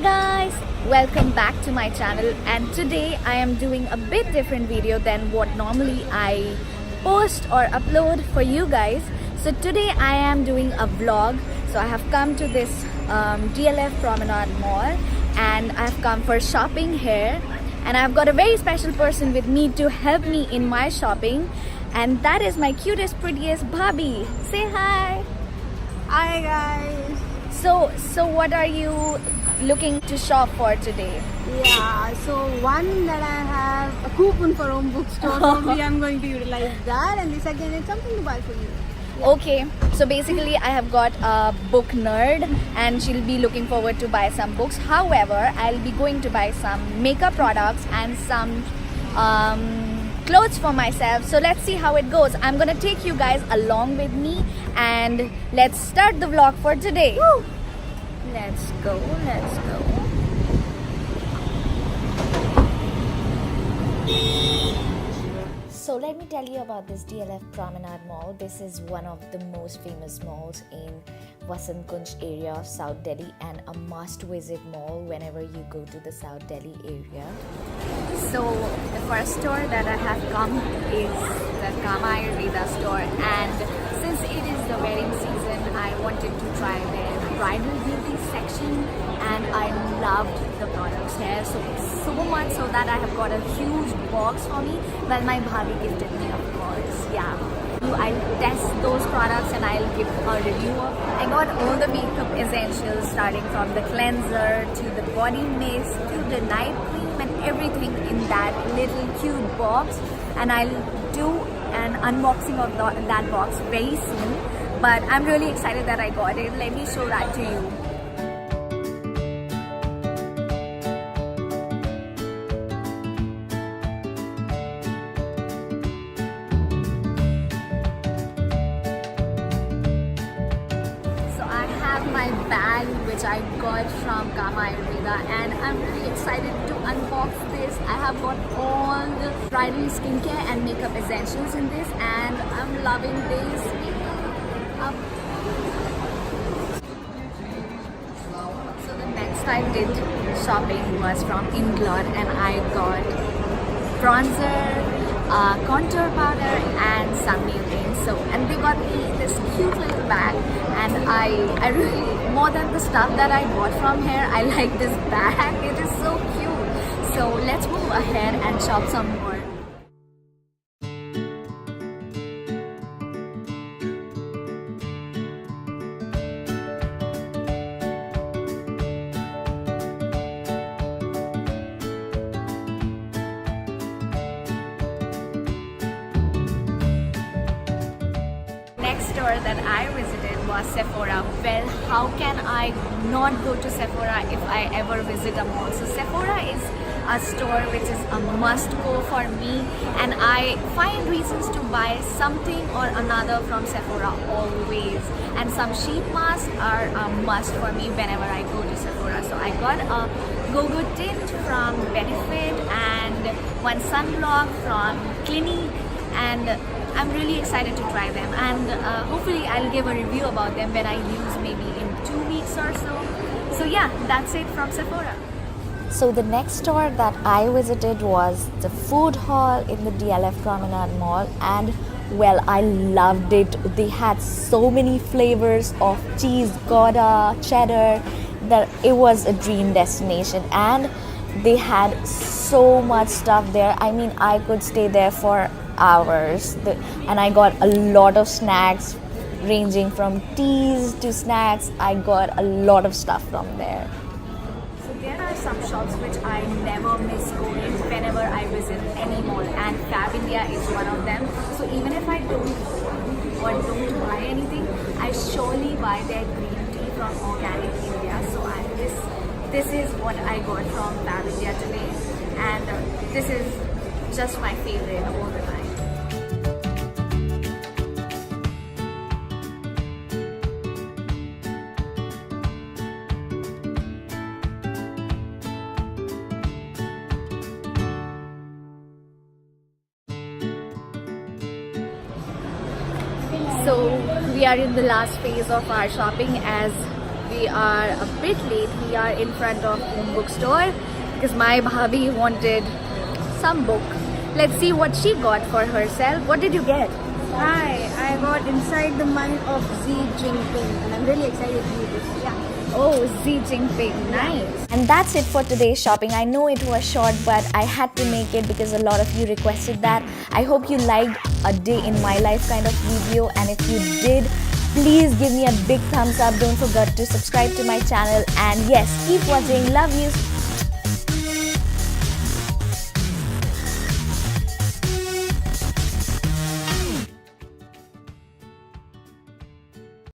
guys, welcome back to my channel, and today I am doing a bit different video than what normally I post or upload for you guys. So today I am doing a vlog. So I have come to this DLF Promenade Mall and I have come for shopping here, and I've got a very special person with me to help me in my shopping, and that is my cutest, prettiest Bhabhi. Say hi. Hi guys. So what are you looking to shop for today? Yeah, so one that I have a coupon for home bookstore. Probably I'm going to utilize that, and the second is something to buy for you. Yeah. Okay, so basically I have got a book nerd and she'll be looking forward to buy some books. However, I'll be going to buy some makeup products and some clothes for myself. So let's see how it goes. I'm gonna take you guys along with me and let's start the vlog for today. Woo! Let's go. So let me tell you about this DLF Promenade Mall. This is one of the most famous malls in Vasant Kunj area of South Delhi and a must-visit mall whenever you go to the South Delhi area. So the first store that I have come is the Kama Ayurveda store, and since it is the wedding season, I wanted to try their bridal beauty section, and I loved the products here so much so that I have got a huge box for me. Well, my Bhabhi gifted me, of course. Yeah, I'll test those products and I'll give a review of it. I got all the makeup essentials, starting from the cleanser to the body mist to the night cream and everything in that little cute box, and I'll do an unboxing of that box very soon. But I'm really excited that I got it. Let me show that to you. My bag which I got from Kama Ayurveda, and I'm really excited to unbox this. I have got all the bridal skincare and makeup essentials in this, and I'm loving this. So the next I did shopping was from Inglot, and I got bronzer, contour powder and some nail paint. So, and they got me this cute little bag, and I really, more than the stuff that I bought from here, I like this bag. It is so cute. So let's move ahead and shop some more. Store that I visited was Sephora. Well, how can I not go to Sephora if I ever visit a mall? So Sephora is a store which is a must go for me, and I find reasons to buy something or another from Sephora always, and some sheet masks are a must for me whenever I go to Sephora. So I got a Go-Go tint from Benefit and one sunblock from Clinique, and I'm really excited to try them, and hopefully I'll give a review about them when I use maybe in 2 weeks or so. So yeah, that's it from Sephora. So the next store that I visited was the food hall in the DLF Promenade Mall, and well, I loved it. They had so many flavors of cheese, Gouda, cheddar, that it was a dream destination, and they had so much stuff there. I mean, I could stay there for hours, and I got a lot of snacks ranging from teas to snacks. I got a lot of stuff from there. So there are some shops which I never miss going whenever I visit any mall, and Fab India is one of them. So even if I don't buy anything, I surely buy their green tea from Organic India. So this is what I got from Fab India today, and this is just my favorite all the time. So we are in the last phase of our shopping, as we are a bit late. We are in front of home bookstore because my bhabhi wanted some book. Let's see what she got for herself. What did you get? Hi, I got Inside the Mind of Xi Jinping and I'm really excited to read this. Yeah. Oh, Xi Jinping, nice. And that's it for today's shopping. I know it was short, but I had to make it because a lot of you requested that. I hope you liked a day in my life kind of video, and if you did, please give me a big thumbs up. Don't forget to subscribe to my channel, and yes, keep watching. Love you.